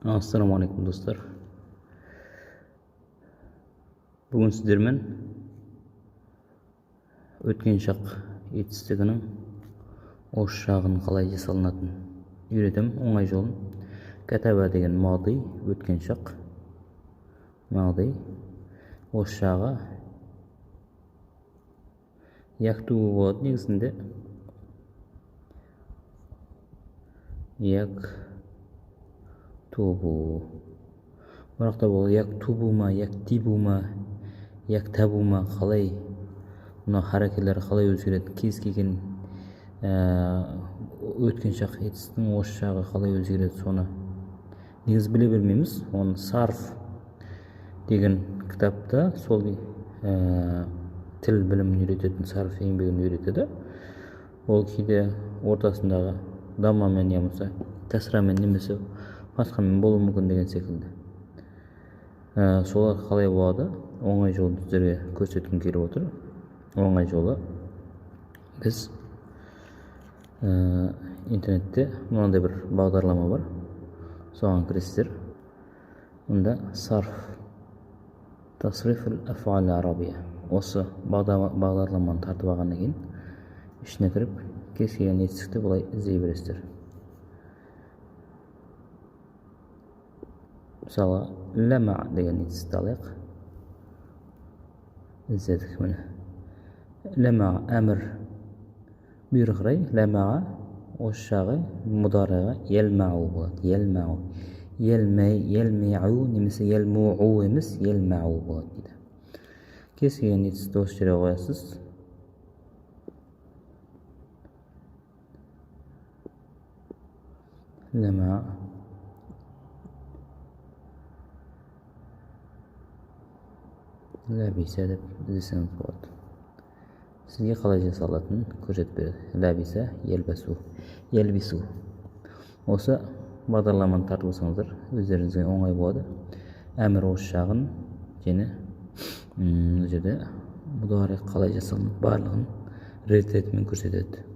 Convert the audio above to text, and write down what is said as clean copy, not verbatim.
Assalamu alaikum dostlar. Bugun sizlarмен өткен шақ етістігінің ош шағын қалай жасалынатынын үйретем. Оңай жолын. Кәтаба деген мади, өткен шақ. Мади. Ош шағы. Яктубу болады негізінде. Яктубу. Бірақ та бұл яктубу ма, яктибу ма, яктабу ма, қалай мына харакерлер қалай өзгереді, кез келген өткен шақ етістің ош шағы қалай өзгереді, соны негіз біле бермейміз. Оны Сарф деген кітапта сол тіл білімін үйрететін Сарф еңбегін үйретеді. Ол кейде ортасындағы даммамен я болмаса кәсрамен немесе басқамен болуы мүмкін деген секілді. Солар қалай болады? Оңай жолын сіздерге көрсеткім келіп отыр. Оңай жолы біз интернетте мынандай бір бағдарлама бар. Соған кіресіздер. Онда Сарф Тасриф аль-Аф'ал арабия. Осы бағдарламаны тартып алғаннан кейін ішіне кіріп кез келген етістікті былай іздей бересіздер. Мысалы, ләма деген етістікті алайық. Іздедік міне. Ләма әмір бұйрық рай, ләмаға ош шағы мұдарыға елмау болады. Елмау. Елмеу немесе елмуу емес, елмау болады дейді. Кез келген етістікті осы жерге қоясыз. Ләма ләбиса деп іздесеңіз болады. Сізге қалай жасалатынын көрсетіп береді. Ләбиса, елбису. Осы бағдарламаны тартып алсаңыздар, өздеріңізге оңай болады. Әмір ош шағын және бұл жерде мұдари қалай жасалынып барлығын рет-ретімен көрсетеді.